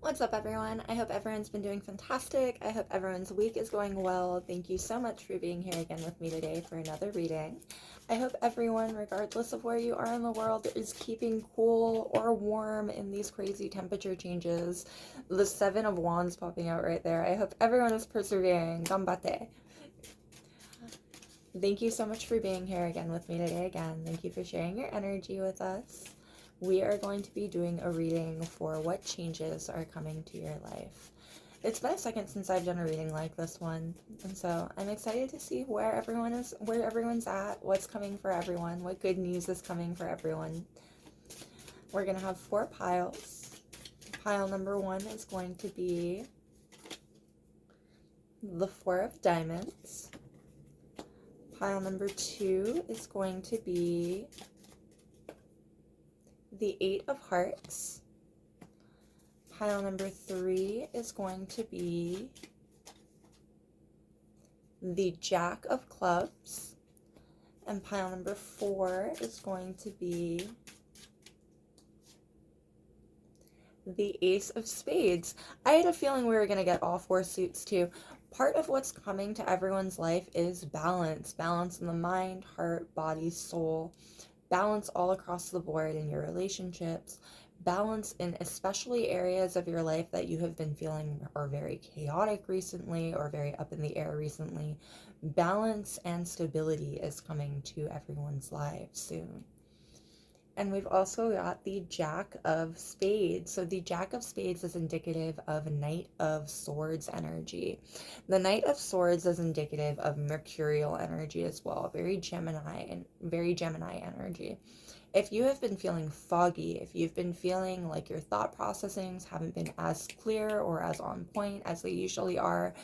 What's up, everyone? I hope everyone's been doing fantastic. I hope everyone's week is going well. Thank you so much for being here again with me today for another reading. I hope everyone, regardless of where you are in the world, is keeping cool or warm in these crazy temperature changes. The Seven of Wands popping out right there. I hope everyone is persevering. Gambate. Thank you so much for being here again with me today again. Thank you for sharing your energy with us. We are going to be doing a reading for what changes are coming to your life. It's been a second since I've done a reading like this one, and so I'm excited to see where everyone's at, what's coming for everyone, what good news is coming for everyone. We're going to have 4 piles. Pile number 1 is going to be the 4 of Diamonds. Pile number 2 is going to be the 8 of Hearts. Pile number 3 is going to be the Jack of Clubs. And pile number 4 is going to be the Ace of Spades. I had a feeling we were going to get all 4 suits too. Part of what's coming to everyone's life is balance. Balance in the mind, heart, body, soul. Balance all across the board in your relationships. Balance in especially areas of your life that you have been feeling are very chaotic recently or very up in the air recently. Balance and stability is coming to everyone's lives soon. And we've also got the Jack of Spades. So the Jack of Spades is indicative of Knight of Swords energy. The Knight of Swords is indicative of mercurial energy as well, very Gemini energy. If you have been feeling foggy, if you've been feeling like your thought processings haven't been as clear or as on point as they usually are,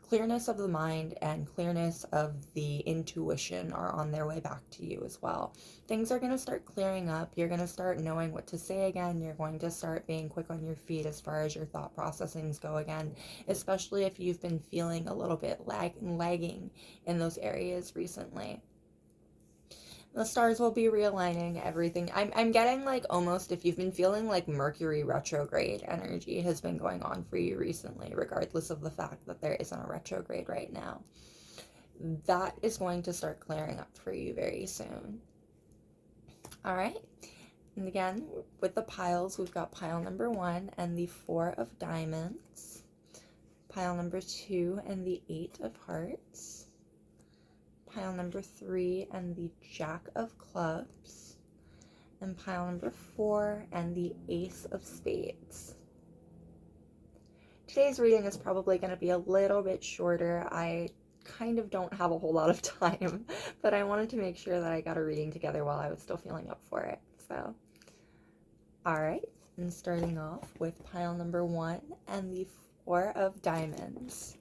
clearness of the mind and clearness of the intuition are on their way back to you as well. Things are going to start clearing up. You're going to start knowing what to say again. You're going to start being quick on your feet as far as your thought processings go again, especially if you've been feeling a little bit lagging in those areas recently. The stars will be realigning everything. I'm getting like almost if you've been feeling like Mercury retrograde energy has been going on for you recently, regardless of the fact that there isn't a retrograde right now. That is going to start clearing up for you very soon. All right. And again, with the piles, we've got pile number 1 and the 4 of Diamonds. Pile number 2 and the 8 of Hearts. Pile number 3 and the Jack of Clubs, and pile number 4 and the Ace of Spades. Today's reading is probably going to be a little bit shorter. I kind of don't have a whole lot of time, but I wanted to make sure that I got a reading together while I was still feeling up for it. So, alright, and starting off with pile number 1 and the 4 of Diamonds.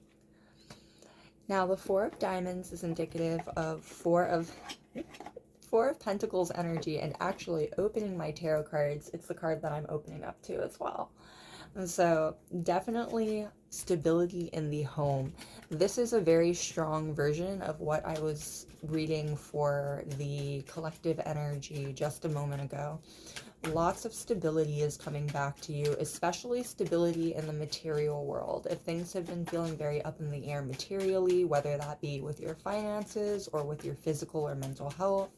Now, the 4 of Diamonds is indicative of 4 of Pentacles energy, and actually opening my tarot cards, it's the card that I'm opening up to as well. And so, definitely stability in the home. This is a very strong version of what I was reading for the collective energy just a moment ago. Lots of stability is coming back to you, especially stability in the material world. If things have been feeling very up in the air materially, whether that be with your finances or with your physical or mental health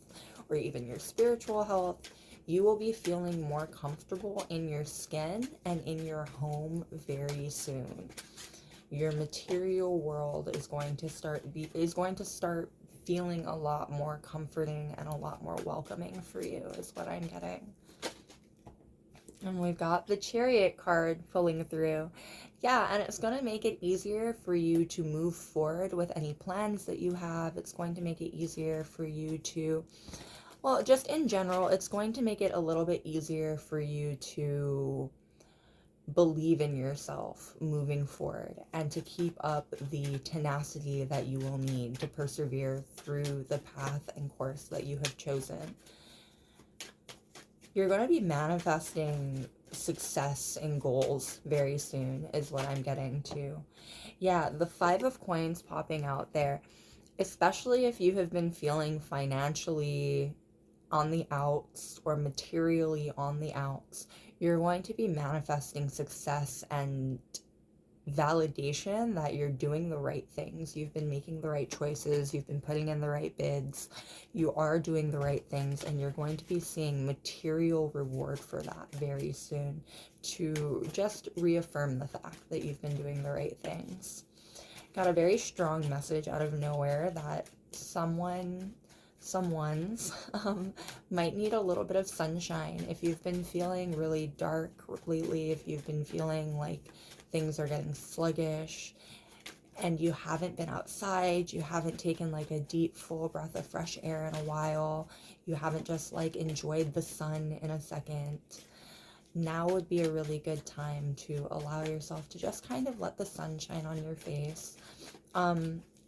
or even your spiritual health, you will be feeling more comfortable in your skin and in your home very soon. Your material world is going to start feeling a lot more comforting and a lot more welcoming for you, is what I'm getting. And we've got the Chariot card pulling through. Yeah, and it's going to make it easier for you to move forward with any plans that you have. It's going to make it easier for you to, well, just in general, it's going to make it a little bit easier for you to believe in yourself moving forward and to keep up the tenacity that you will need to persevere through the path and course that you have chosen. You're going to be manifesting success and goals very soon is what I'm getting to. Yeah, the 5 of Coins popping out there, especially if you have been feeling financially on the outs or materially on the outs, You're going to be manifesting success and validation that you're doing the right things. You've been making the right choices. You've been putting in the right bids. You are doing the right things, and you're going to be seeing material reward for that very soon to just reaffirm the fact that you've been doing the right things. Got a very strong message out of nowhere that someone's might need a little bit of sunshine. If you've been feeling really dark lately, if you've been feeling like things are getting sluggish and you haven't been outside, you haven't taken like a deep full breath of fresh air in a while, you haven't just like enjoyed the sun in a second, now would be a really good time to allow yourself to just kind of let the sun shine on your face.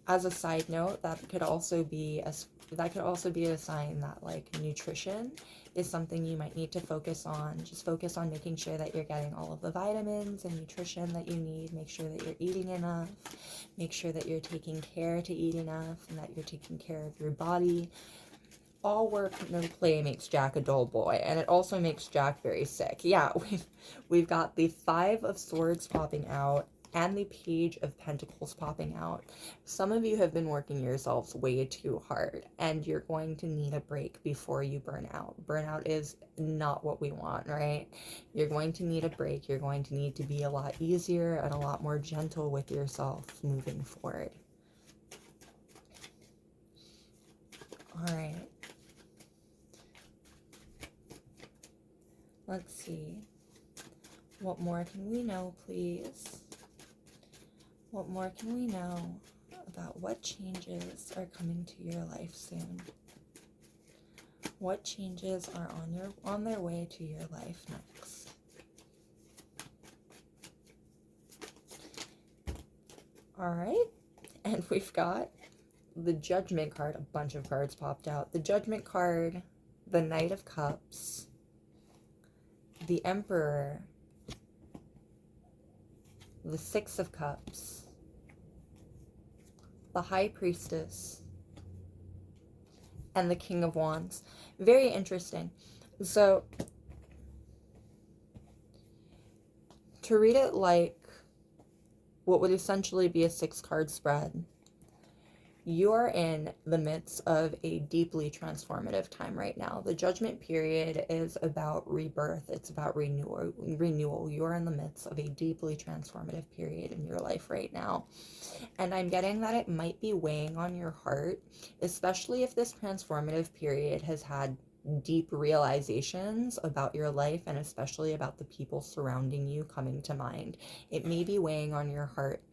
As a side note, that could also be a sign that like nutrition is something you might need to focus on. Just focus on making sure that you're getting all of the vitamins and nutrition that you need. Make sure that you're eating enough. Make sure that you're taking care to eat enough and that you're taking care of your body. All work, no play makes Jack a dull boy, and it also makes Jack very sick. Yeah, we've got the Five of Swords popping out and the Page of Pentacles popping out. Some of you have been working yourselves way too hard, and you're going to need a break before you burn out. Burnout is not what we want, right? You're going to need a break. You're going to need to be a lot easier and a lot more gentle with yourself moving forward. All right. Let's see. What more can we know, please? What more can we know about what changes are coming to your life soon? What changes are on their way to your life next? All right. And we've got the Judgment card. A bunch of cards popped out. The Judgment card, the Knight of Cups, the Emperor, the Six of Cups, the High Priestess, and the King of Wands. Very interesting. So, to read it like what would essentially be a 6-card spread, you are in the midst of a deeply transformative time right now. The Judgment period is about rebirth. It's about renewal. You're in the midst of a deeply transformative period in your life right now. And I'm getting that it might be weighing on your heart, especially if this transformative period has had deep realizations about your life and especially about the people surrounding you coming to mind. It may be weighing on your heart.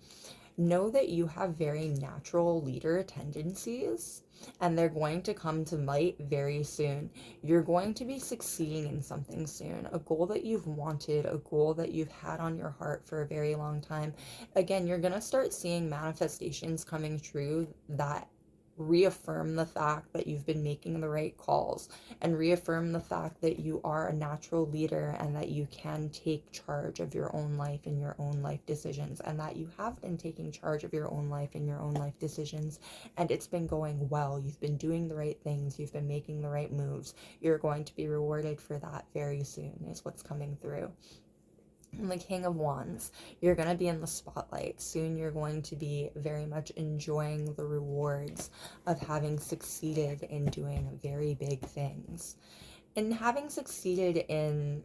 Know that you have very natural leader tendencies, and they're going to come to light very soon. You're going to be succeeding in something soon, a goal that you've wanted, a goal that you've had on your heart for a very long time. Again, you're going to start seeing manifestations coming true that reaffirm the fact that you've been making the right calls and reaffirm the fact that you are a natural leader and that you can take charge of your own life and your own life decisions, and that you have been taking charge of your own life and your own life decisions, and it's been going well. You've been doing the right things. You've been making the right moves. You're going to be rewarded for that very soon is what's coming through. And the King of Wands, you're going to be in the spotlight. Soon you're going to be very much enjoying the rewards of having succeeded in doing very big things. And having succeeded in,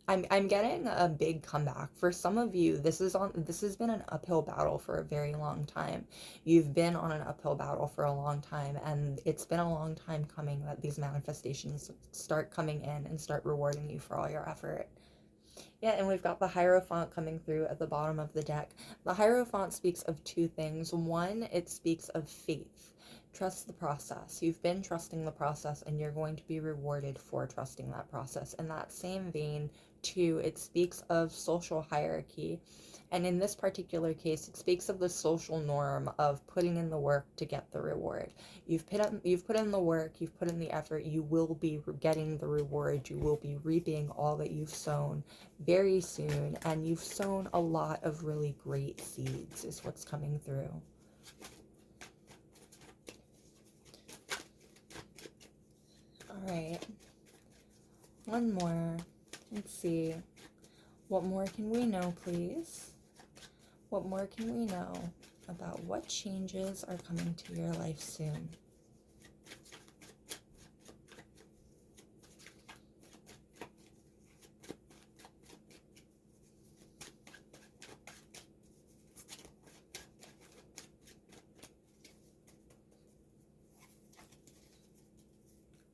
I'm getting a big comeback. For some of you, this has been an uphill battle for a very long time. You've been on an uphill battle for a long time, and it's been a long time coming that these manifestations start coming in and start rewarding you for all your effort. Yeah, and we've got the Hierophant coming through at the bottom of the deck. The Hierophant speaks of two things. One, it speaks of faith. Trust the process. You've been trusting the process, and you're going to be rewarded for trusting that process. In that same vein, two, it speaks of social hierarchy. And in this particular case, it speaks of the social norm of putting in the work to get the reward. You've put in the work, you've put in the effort, you will be getting the reward. You will be reaping all that you've sown very soon, and you've sown a lot of really great seeds is what's coming through. All right. One more. Let's see. What more can we know, please? What more can we know about what changes are coming to your life soon?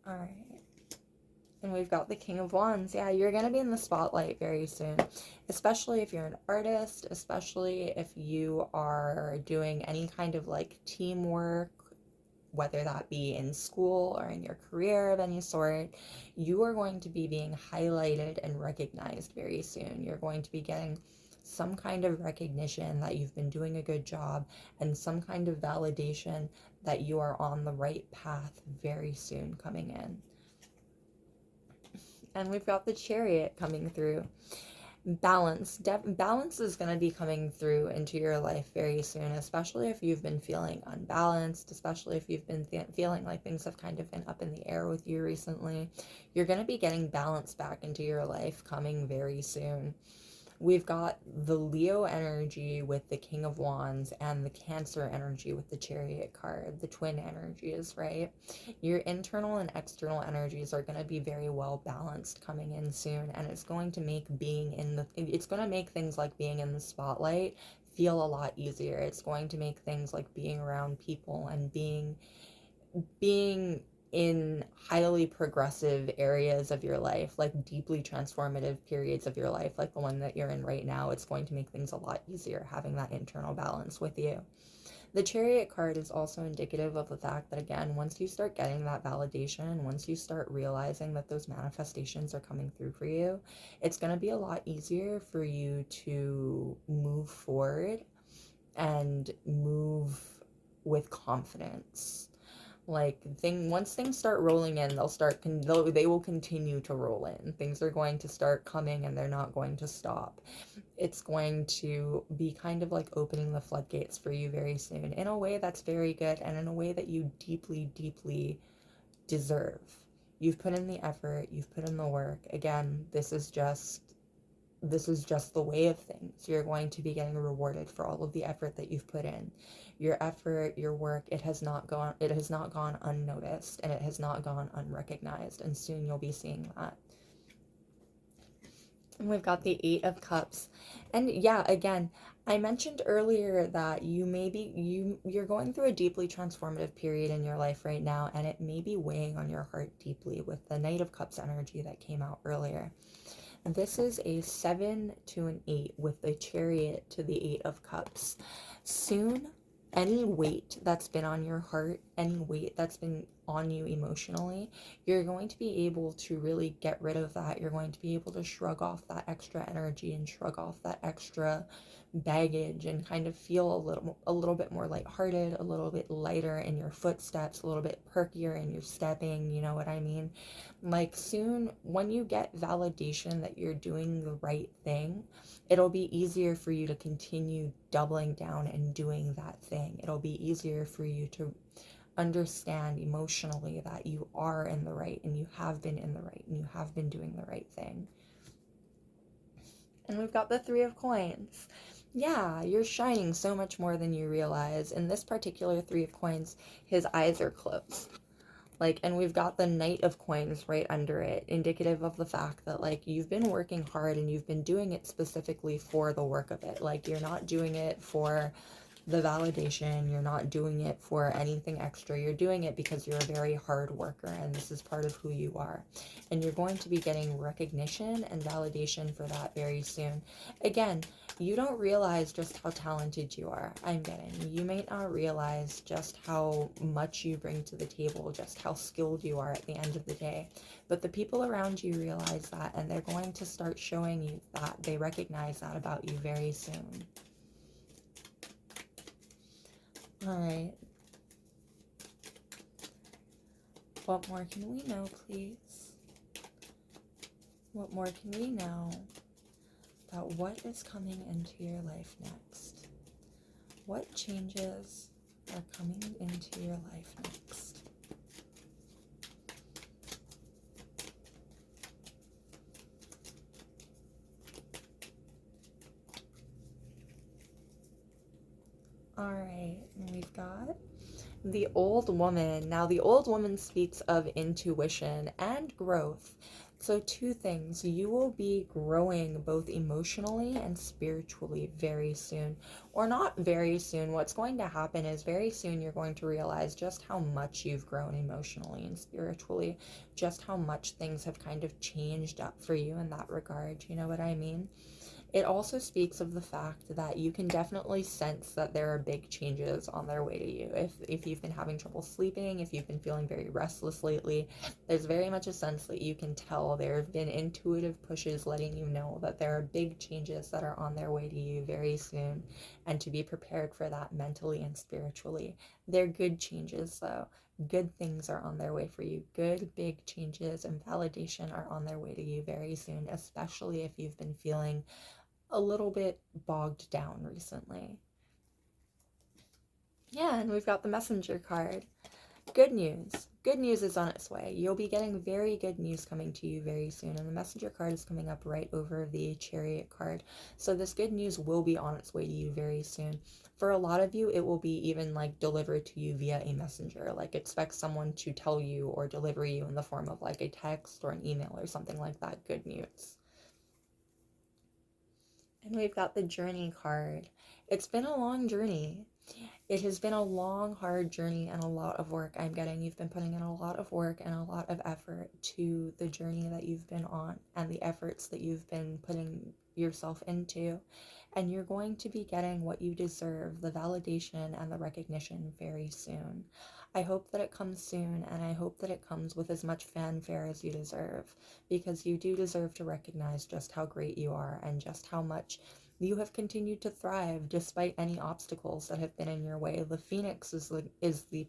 All right. And we've got the King of Wands. Yeah, you're going to be in the spotlight very soon, especially if you're an artist, especially if you are doing any kind of like teamwork, whether that be in school or in your career of any sort. You are going to be being highlighted and recognized very soon. You're going to be getting some kind of recognition that you've been doing a good job and some kind of validation that you are on the right path very soon coming in. And we've got the Chariot coming through. Balance is going to be coming through into your life very soon, especially if you've been feeling unbalanced, especially if you've been feeling like things have kind of been up in the air with you recently. You're going to be getting balance back into your life coming very soon. We've got the Leo energy with the King of Wands and the Cancer energy with the Chariot card, the twin energies, right? Your internal and external energies are going to be very well balanced coming in soon, and it's going to make things like being in the spotlight feel a lot easier. It's going to make things like being around people and being in highly progressive areas of your life, like deeply transformative periods of your life, like the one that you're in right now. It's going to make things a lot easier having that internal balance with you. The Chariot card is also indicative of the fact that, again, once you start getting that validation, once you start realizing that those manifestations are coming through for you, it's going to be a lot easier for you to move forward and move with confidence. Like once things start rolling in, they will continue to roll in. Things are going to start coming and they're not going to stop. It's going to be kind of like opening the floodgates for you very soon in a way that's very good and in a way that you deeply, deeply deserve. You've put in the effort, you've put in the work. Again, this is just the way of things. You're going to be getting rewarded for all of the effort that you've put in. Your effort, your work, it has not gone unnoticed, and it has not gone unrecognized, and soon you'll be seeing that. And we've got the Eight of Cups. And yeah, again, I mentioned earlier that you're going through a deeply transformative period in your life right now, and it may be weighing on your heart deeply with the Knight of Cups energy that came out earlier. And this is a 7 to an 8 with the Chariot to the 8 of Cups. Soon, any weight that's been on your heart, any weight that's been on you emotionally, you're going to be able to really get rid of that. You're going to be able to shrug off that extra energy and shrug off that extra baggage and kind of feel a little bit more lighthearted, a little bit lighter in your footsteps, a little bit perkier in your stepping, you know what I mean? Like soon, when you get validation that you're doing the right thing, it'll be easier for you to continue doubling down and doing that thing. It'll be easier for you to understand emotionally that you are in the right and you have been in the right and you have been doing the right thing. And we've got the Three of Coins. Yeah, you're shining so much more than you realize. In this particular Three of Coins, his eyes are closed. And we've got the Knight of Coins right under it, indicative of the fact that, you've been working hard and you've been doing it specifically for the work of it. You're not doing it for the validation, you're not doing it for anything extra, you're doing it because you're a very hard worker and this is part of who you are. And you're going to be getting recognition and validation for that very soon. Again, you don't realize just how talented you are. You may not realize just how much you bring to the table, just how skilled you are at the end of the day. But the people around you realize that, and they're going to start showing you that. They recognize that about you very soon. All right. What more can we know, please? What more can we know about what is coming into your life next? What changes are coming into your life next? All right, we've got the old woman. Now, the old woman speaks of intuition and growth. So, two things. You will be growing both emotionally and spiritually very soon. Or not very soon. What's going to happen is very soon you're going to realize just how much you've grown emotionally and spiritually, just how much things have kind of changed up for you in that regard. You know what I mean? It also speaks of the fact that you can definitely sense that there are big changes on their way to you. If you've been having trouble sleeping, if you've been feeling very restless lately, there's very much a sense that you can tell there have been intuitive pushes letting you know that there are big changes that are on their way to you very soon, and to be prepared for that mentally and spiritually. They're good changes though. Good things are on their way for you. Good big changes and validation are on their way to you very soon, especially if you've been feeling a little bit bogged down recently. Yeah, and we've got the messenger card. Good news. Good news is on its way. You'll be getting very good news coming to you very soon. And the messenger card is coming up right over the chariot card. So this good news will be on its way to you very soon. For a lot of you, it will be even like delivered to you via a messenger. Like expect someone to tell you or deliver you in the form of like a text or an email or something like that. Good news. And we've got the journey card. It's been a long journey. It has been a long, hard journey and a lot of work I'm getting. You've been putting in a lot of work and a lot of effort to the journey that you've been on and the efforts that you've been putting yourself into. And you're going to be getting what you deserve, the validation and the recognition very soon. I hope that it comes soon, and I hope that it comes with as much fanfare as you deserve, because you do deserve to recognize just how great you are and just how much you have continued to thrive despite any obstacles that have been in your way. The phoenix is the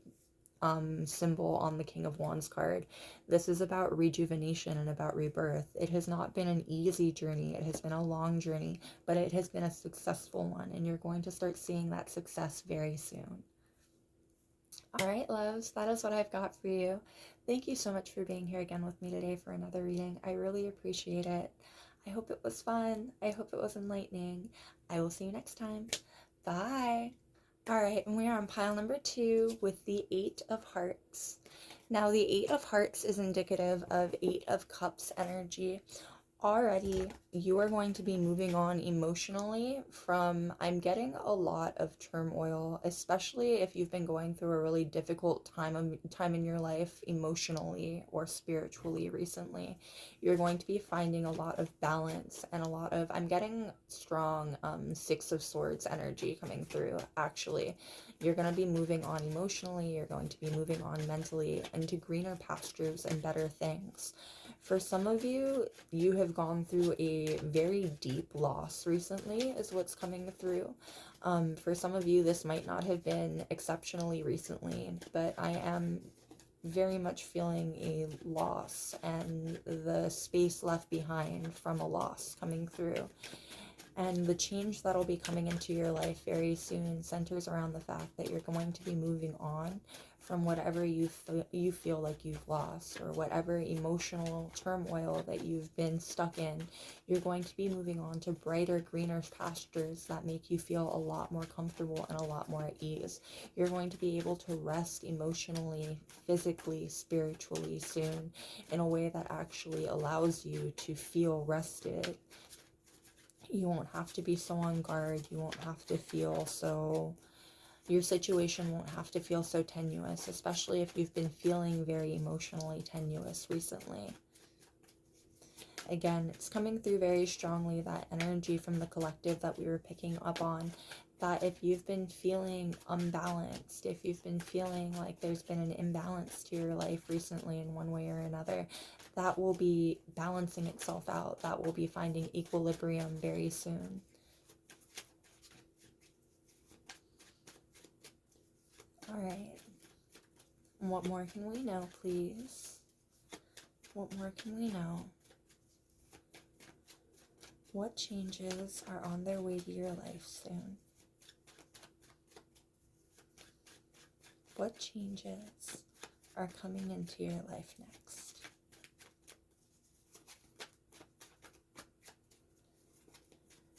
symbol on the King of Wands card. This is about rejuvenation and about rebirth. It has not been an easy journey. It has been a long journey, but it has been a successful one, and you're going to start seeing that success very soon. All right, loves, that is what I've got for you. Thank you so much for being here again with me today for another reading. I really appreciate it. I hope it was fun. I hope it was enlightening. I will see you next time. Bye. All right, and we are on pile number 2 with the 8 of Hearts. Now, the 8 of Hearts is indicative of 8 of Cups energy. Already, you are going to be moving on emotionally from, I'm getting a lot of turmoil, especially if you've been going through a really difficult time in your life emotionally or spiritually recently. You're going to be finding a lot of balance and a lot of, I'm getting strong 6 of Swords energy coming through, actually. You're going to be moving on emotionally, you're going to be moving on mentally into greener pastures and better things. For some of you, you have gone through a very deep loss recently, is what's coming through. For some of you, this might not have been exceptionally recently, but I am very much feeling a loss and the space left behind from a loss coming through. And the change that'll be coming into your life very soon centers around the fact that you're going to be moving on from whatever you feel like you've lost, or whatever emotional turmoil that you've been stuck in. You're going to be moving on to brighter, greener pastures that make you feel a lot more comfortable and a lot more at ease. You're going to be able to rest emotionally, physically, spiritually soon in a way that actually allows you to feel rested. You won't have to be so on guard. You won't have to feel so, your situation won't have to feel so tenuous, especially if you've been feeling very emotionally tenuous recently. Again, it's coming through very strongly, that energy from the collective that we were picking up on, that if you've been feeling unbalanced, if you've been feeling like there's been an imbalance to your life recently in one way or another, that will be balancing itself out. That will be finding equilibrium very soon. All right. What more can we know, please? What more can we know? What changes are on their way to your life soon? What changes are coming into your life next?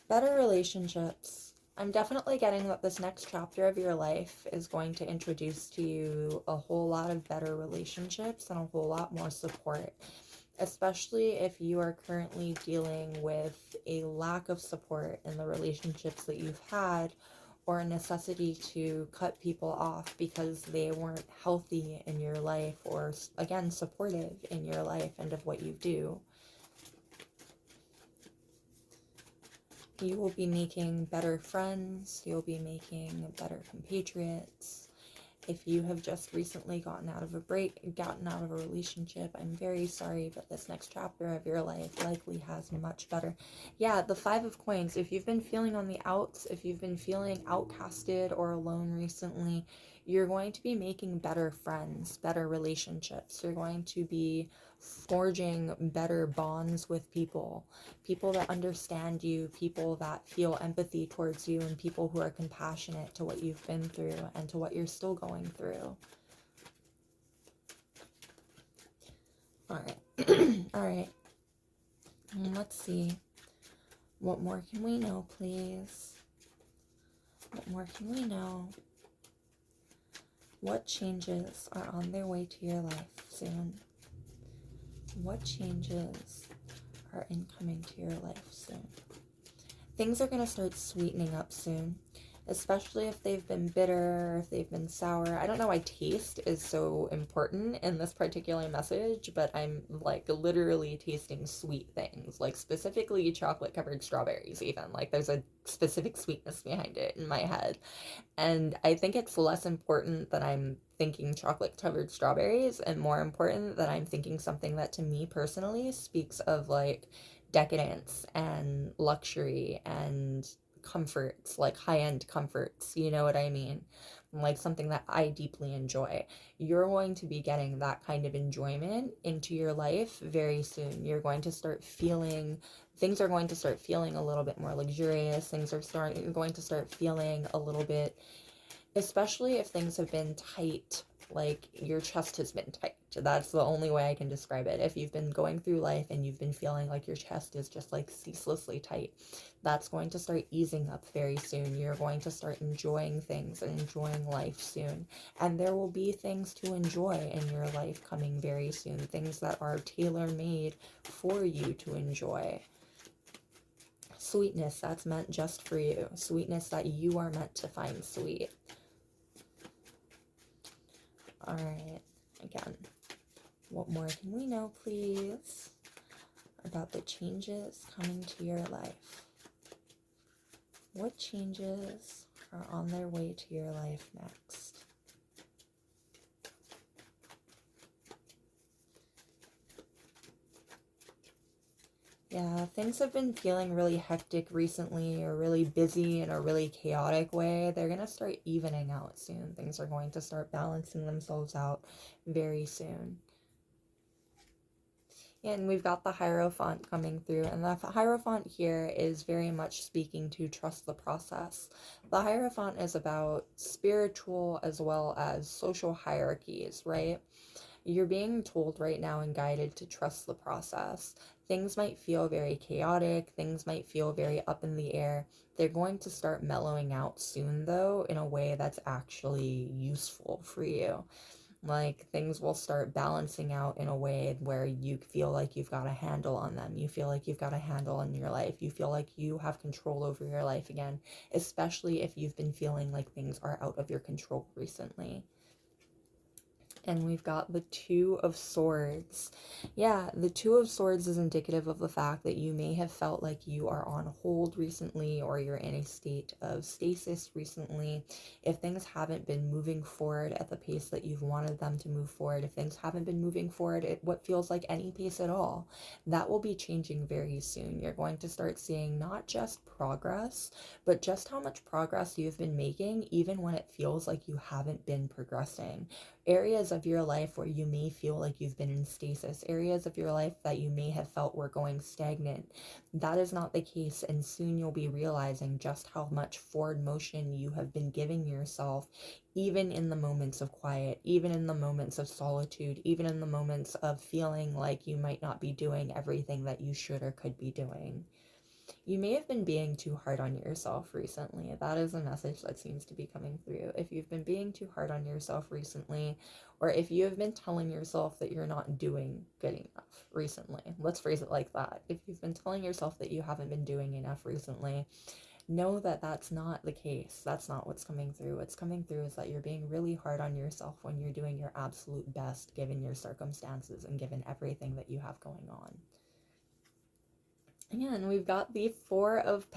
Better relationships. I'm definitely getting that this next chapter of your life is going to introduce to you a whole lot of better relationships and a whole lot more support, especially if you are currently dealing with a lack of support in the relationships that you've had, or a necessity to cut people off because they weren't healthy in your life, or again supportive in your life and of what you do. You will be making better friends, you'll be making better compatriots. If you have just recently gotten out of a relationship, I'm very sorry, but this next chapter of your life likely has much better. Yeah, the Five of Coins. If you've been feeling on the outs, if you've been feeling outcasted or alone recently, you're going to be making better friends, better relationships. You're going to be forging better bonds with people that understand you, people that feel empathy towards you, and people who are compassionate to what you've been through and to what you're still going through. All right. All right. Let's see. What more can we know, please? What more can we know? What changes are on their way to your life soon? What changes are incoming to your life soon? Things are going to start sweetening up soon, especially if they've been bitter, if they've been sour. I don't know why taste is so important in this particular message, but I'm like literally tasting sweet things, like specifically chocolate covered strawberries even. Like there's a specific sweetness behind it in my head. And I think it's less important that I'm thinking chocolate covered strawberries and more important that I'm thinking something that to me personally speaks of like decadence and luxury and comforts, like high-end comforts, you know what I mean? Like something that I deeply enjoy. You're going to be getting that kind of enjoyment into your life very soon. You're going to start feeling things are going to start feeling a little bit more luxurious. You're going to start feeling a little bit, especially if things have been tight, like your chest has been tight. That's the only way I can describe it. If you've been going through life and you've been feeling like your chest is just like ceaselessly tight, that's going to start easing up very soon. You're going to start enjoying things and enjoying life soon. And there will be things to enjoy in your life coming very soon, things that are tailor-made for you to enjoy. Sweetness that's meant just for you. Sweetness that you are meant to find sweet. All right, again, what more can we know, please, about the changes coming to your life? What changes are on their way to your life next? Yeah, things have been feeling really hectic recently, or really busy in a really chaotic way. They're going to start evening out soon. Things are going to start balancing themselves out very soon. And we've got the Hierophant coming through, and the Hierophant here is very much speaking to trust the process. The Hierophant is about spiritual as well as social hierarchies, right? You're being told right now and guided to trust the process. Things might feel very chaotic, things might feel very up in the air. They're going to start mellowing out soon, though, in a way that's actually useful for you. Like things will start balancing out in a way where you feel like you've got a handle on them. You feel like you've got a handle on your life. You feel like you have control over your life again, especially if you've been feeling like things are out of your control recently. And we've got the Two of Swords. Yeah, the Two of Swords is indicative of the fact that you may have felt like you are on hold recently, or you're in a state of stasis recently. If things haven't been moving forward at the pace that you've wanted them to move forward, if things haven't been moving forward at what feels like any pace at all, that will be changing very soon. You're going to start seeing not just progress, but just how much progress you've been making, even when it feels like you haven't been progressing. Areas of your life where you may feel like you've been in stasis, areas of your life that you may have felt were going stagnant. That is not the case, and soon you'll be realizing just how much forward motion you have been giving yourself, even in the moments of quiet, even in the moments of solitude, even in the moments of feeling like you might not be doing everything that you should or could be doing. You may have been being too hard on yourself recently. That is a message that seems to be coming through. If you've been being too hard on yourself recently, or if you have been telling yourself that you're not doing good enough recently, let's phrase it like that. If you've been telling yourself that you haven't been doing enough recently, know that that's not the case. That's not what's coming through. What's coming through is that you're being really hard on yourself when you're doing your absolute best given your circumstances and given everything that you have going on. Again, we've got the Four of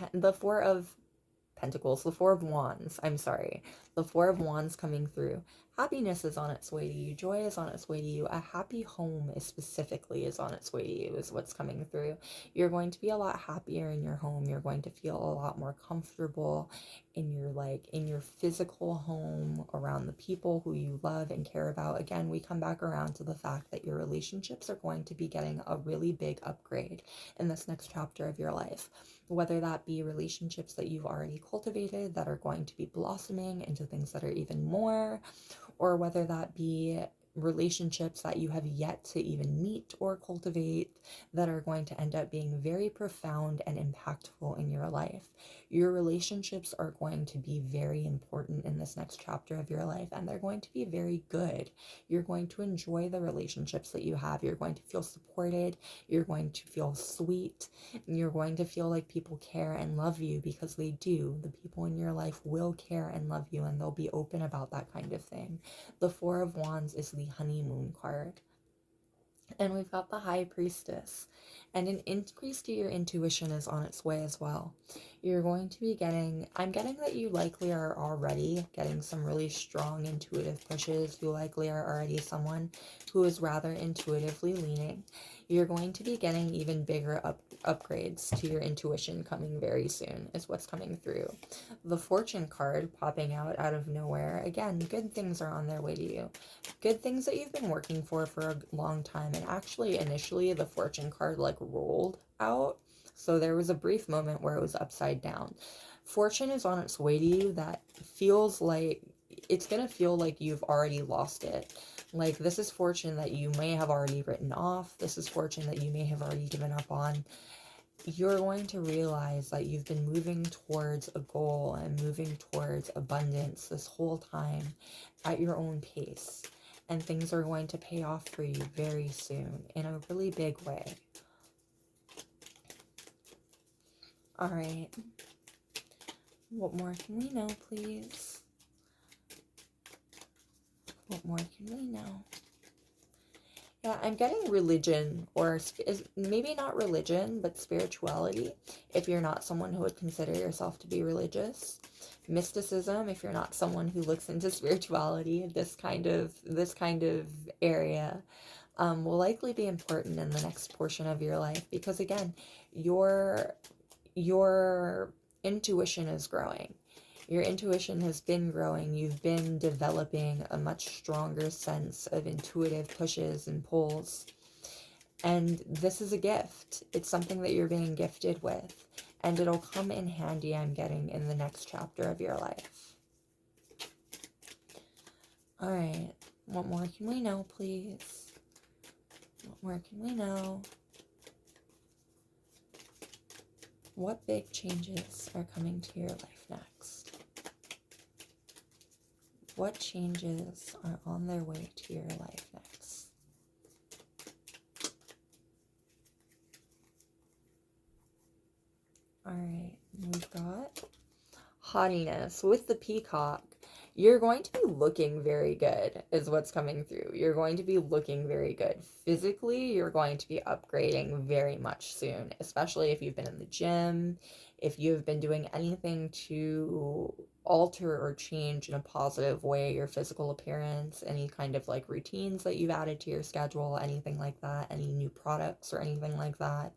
Pentacles, the Four of Wands, I'm sorry, the Four of Wands coming through. Happiness is on its way to you. Joy is on its way to you. A happy home specifically is on its way to you, is what's coming through. You're going to be a lot happier in your home. You're going to feel a lot more comfortable in your physical home, around the people who you love and care about. Again, we come back around to the fact that your relationships are going to be getting a really big upgrade in this next chapter of your life. Whether that be relationships that you've already cultivated that are going to be blossoming into things that are even more, or whether that be relationships that you have yet to even meet or cultivate that are going to end up being very profound and impactful in your life. Your relationships are going to be very important in this next chapter of your life, and they're going to be very good. You're going to enjoy the relationships that you have. You're going to feel supported. You're going to feel sweet. You're going to feel like people care and love you, because they do. The people in your life will care and love you, and they'll be open about that kind of thing. The Four of Wands is the honeymoon card. And we've got the High Priestess. And an increase to your intuition is on its way as well. You're going to be I'm getting that you likely are already getting some really strong intuitive pushes. You likely are already someone who is rather intuitively leaning. You're going to be getting even bigger upgrades to your intuition coming very soon, is what's coming through. The Fortune card popping out of nowhere. Again, good things are on their way to you. Good things that you've been working for a long time. And actually, initially, the Fortune card rolled out. So there was a brief moment where it was upside down. Fortune is on its way to you. That feels like it's going to feel like you've already lost it. Like, this is fortune that you may have already written off. This is fortune that you may have already given up on. You're going to realize that you've been moving towards a goal and moving towards abundance this whole time at your own pace. And things are going to pay off for you very soon in a really big way. All right. What more can we know, please? What more can we know? Yeah, I'm getting religion, or maybe not religion, but spirituality, if you're not someone who would consider yourself to be religious. Mysticism, if you're not someone who looks into spirituality. This kind of area will likely be important in the next portion of your life, because again, your intuition is growing. Your intuition has been growing. You've been developing a much stronger sense of intuitive pushes and pulls. And this is a gift. It's something that you're being gifted with. And it'll come in handy, I'm getting, in the next chapter of your life. All right. What more can we know, please? What more can we know? What big changes are coming to your life next? What changes are on their way to your life next? All right, we've got haughtiness with the peacock. You're going to be looking very good, is what's coming through. You're going to be looking very good. Physically, you're going to be upgrading very much soon, especially if you've been in the gym, if you've been doing anything to alter or change in a positive way your physical appearance, any kind of routines that you've added to your schedule, anything like that, any new products or anything like that.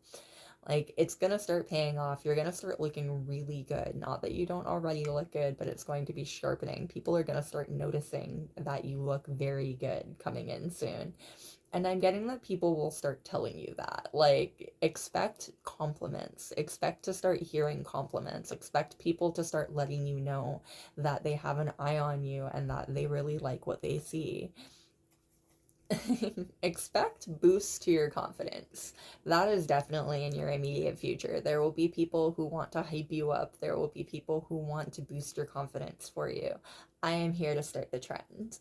It's gonna start paying off. You're gonna start looking really good. Not that you don't already look good, but it's going to be sharpening. People are gonna start noticing that you look very good coming in soon. And I'm getting that people will start telling you that. Expect compliments. Expect to start hearing compliments. Expect people to start letting you know that they have an eye on you and that they really like what they see. Expect boosts to your confidence. That is definitely in your immediate future. There will be people who want to hype you up. There will be people who want to boost your confidence for you. I am here to start the trend.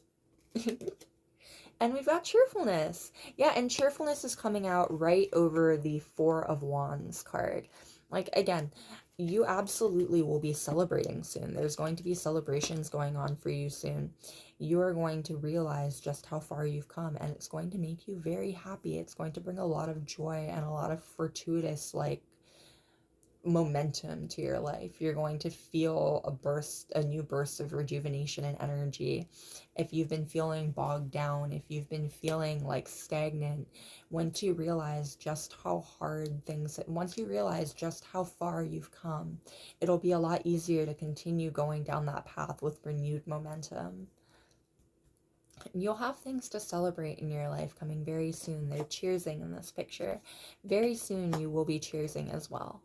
And we've got cheerfulness. Yeah, and cheerfulness is coming out right over the Four of Wands card. Like, again, you absolutely will be celebrating soon. There's going to be celebrations going on for you soon. You are going to realize just how far you've come, and it's going to make you very happy. It's going to bring a lot of joy and a lot of fortuitous, like, momentum to your life. You're going to feel a new burst of rejuvenation and energy. If you've been feeling bogged down, if you've been feeling like stagnant, once you realize just how once you realize just how far you've come, it'll be a lot easier to continue going down that path with renewed momentum. You'll have things to celebrate in your life coming very soon. They're cheersing in this picture. Very soon you will be cheersing as well.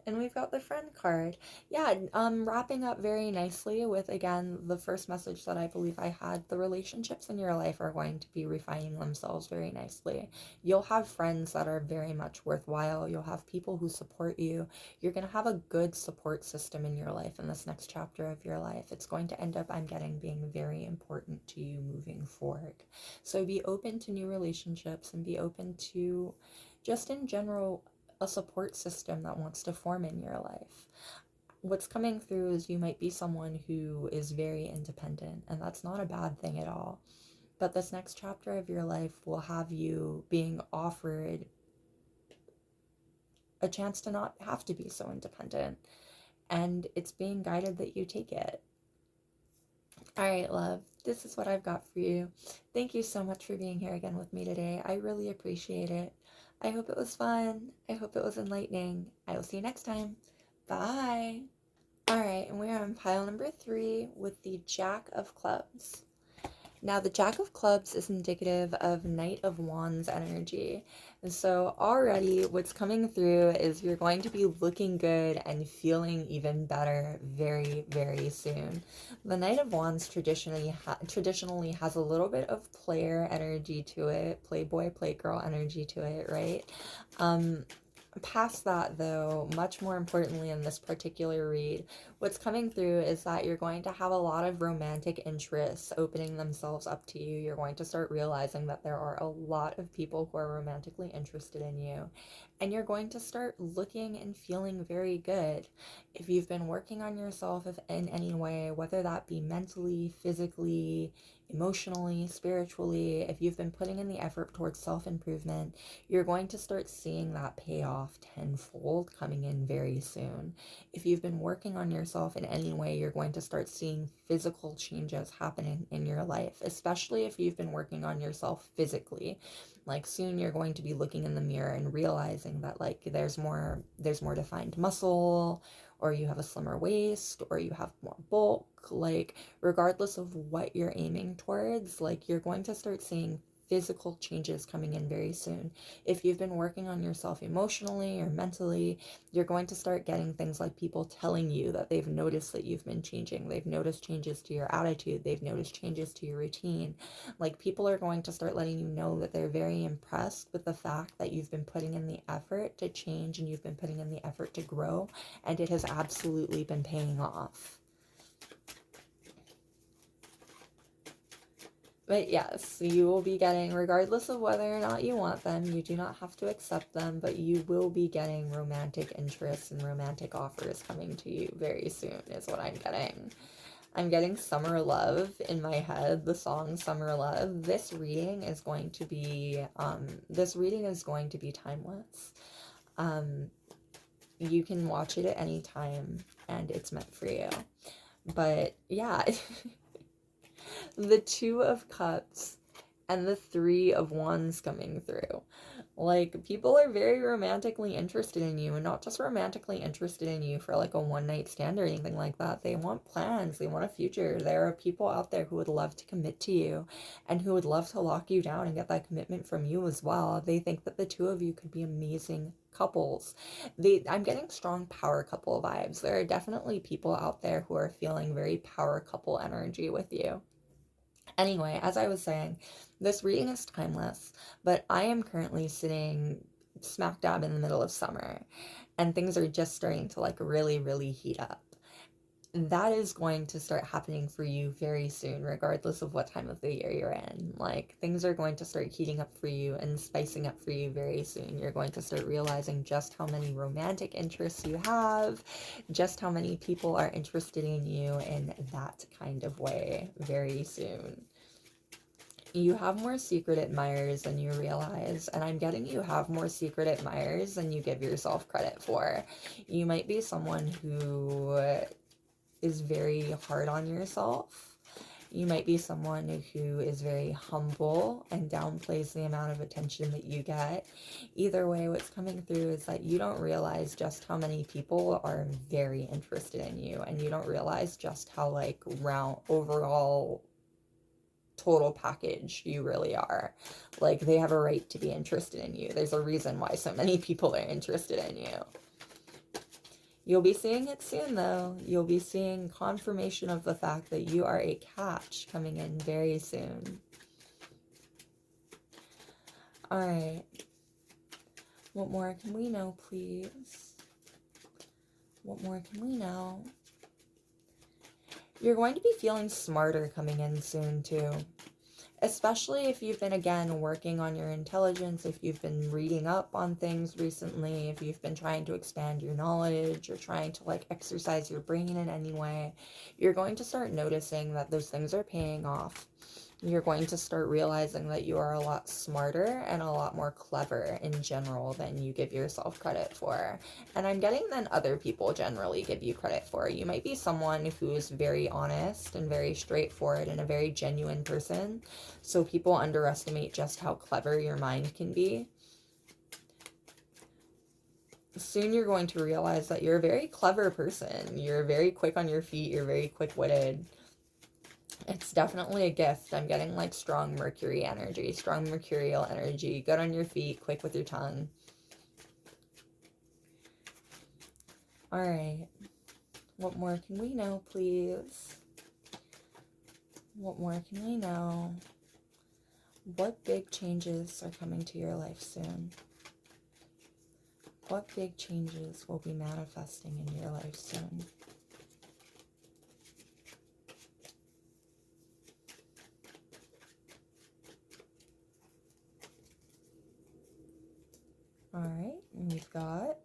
And we've got the friend card. Yeah, wrapping up very nicely with, again, the first message that I believe I had. The relationships in your life are going to be refining themselves very nicely. You'll have friends that are very much worthwhile. You'll have people who support you. You're going to have a good support system in your life in this next chapter of your life. It's going to end up, I'm getting, being very important to you moving forward. So be open to new relationships and be open to, just in general, a support system that wants to form in your life. What's coming through is you might be someone who is very independent, and that's not a bad thing at all. But this next chapter of your life will have you being offered a chance to not have to be so independent, and it's being guided that you take it. All right, love, this is what I've got for you. Thank you so much for being here again with me today. I really appreciate it. I hope it was fun. I hope it was enlightening. I will see you next time. Bye. All right, and we're on pile number 3 with the Jack of Clubs. Now, the Jack of Clubs is indicative of Knight of Wands energy. And so already what's coming through is you're going to be looking good and feeling even better very, very soon. The Knight of Wands traditionally has a little bit of player energy to it, playboy, playgirl energy to it, right? Past that, though, much more importantly in this particular read, what's coming through is that you're going to have a lot of romantic interests opening themselves up to you. You're going to start realizing that there are a lot of people who are romantically interested in you, and you're going to start looking and feeling very good. If you've been working on yourself in any way, whether that be mentally, physically, emotionally, spiritually, if you've been putting in the effort towards self-improvement, you're going to start seeing that pay off tenfold coming in very soon. If you've been working on yourself in any way, you're going to start seeing physical changes happening in your life, especially if you've been working on yourself physically. Like, soon you're going to be looking in the mirror and realizing that, like, there's more defined muscle, or you have a slimmer waist, or you have more bulk. Like, regardless of what you're aiming towards, like, you're going to start seeing physical changes coming in very soon. If you've been working on yourself emotionally or mentally, you're going to start getting things like people telling you that they've noticed that you've been changing. They've noticed changes to your attitude. They've noticed changes to your routine. Like, people are going to start letting you know that they're very impressed with the fact that you've been putting in the effort to change and you've been putting in the effort to grow, and it has absolutely been paying off. But yes, you will be getting, regardless of whether or not you want them, you do not have to accept them, but you will be getting romantic interests and romantic offers coming to you very soon, is what I'm getting. I'm getting Summer Love in my head, the song Summer Love. This reading is going to be timeless. You can watch it at any time, and it's meant for you. But yeah, the Two of Cups and the Three of Wands coming through. Like, people are very romantically interested in you, and not just romantically interested in you for like a one-night stand or anything like that. They want plans, they want a future. There are people out there who would love to commit to you and who would love to lock you down and get that commitment from you as well. They think that the two of you could be amazing couples. I'm getting strong power couple vibes. There are definitely people out there who are feeling very power couple energy with you. Anyway, as I was saying, this reading is timeless, but I am currently sitting smack dab in the middle of summer, and things are just starting to like really, really heat up. That is going to start happening for you very soon, regardless of what time of the year you're in. Like, things are going to start heating up for you and spicing up for you very soon. You're going to start realizing just how many romantic interests you have, just how many people are interested in you in that kind of way very soon. You have more secret admirers than you realize, and I'm getting you have more secret admirers than you give yourself credit for. You might be someone who is very hard on yourself. You might be someone who is very humble and downplays the amount of attention that you get. Either way, what's coming through is that you don't realize just how many people are very interested in you, and you don't realize just how like round overall total package you really are. Like, they have a right to be interested in you. There's a reason why so many people are interested in you. You'll be seeing it soon, though. You'll be seeing confirmation of the fact that you are a catch coming in very soon. All right. What more can we know, please? What more can we know? You're going to be feeling smarter coming in soon, too. Especially if you've been, again, working on your intelligence, if you've been reading up on things recently, if you've been trying to expand your knowledge or trying to like exercise your brain in any way, you're going to start noticing that those things are paying off. You're going to start realizing that you are a lot smarter and a lot more clever in general than you give yourself credit for. And I'm getting than other people generally give you credit for. You might be someone who is very honest and very straightforward and a very genuine person. So people underestimate just how clever your mind can be. Soon you're going to realize that you're a very clever person. You're very quick on your feet. You're very quick-witted. It's definitely a gift. I'm getting like strong Mercury energy, strong mercurial energy. Good on your feet, quick with your tongue. All right. What more can we know, please? What more can we know? What big changes are coming to your life soon? What big changes will be manifesting in your life soon? All right, and we've got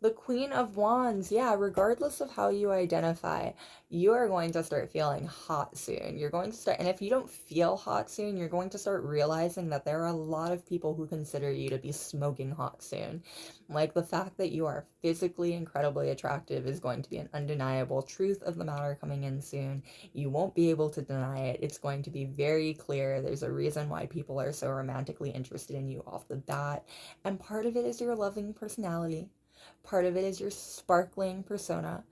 the Queen of Wands. Yeah, regardless of how you identify, you are going to start feeling hot soon. You're going to start, and if you don't feel hot soon, you're going to start realizing that there are a lot of people who consider you to be smoking hot soon. Like, the fact that you are physically incredibly attractive is going to be an undeniable truth of the matter coming in soon. You won't be able to deny it. It's going to be very clear. There's a reason why people are so romantically interested in you off the bat, and part of it is your loving personality. Part of it is your sparkling persona,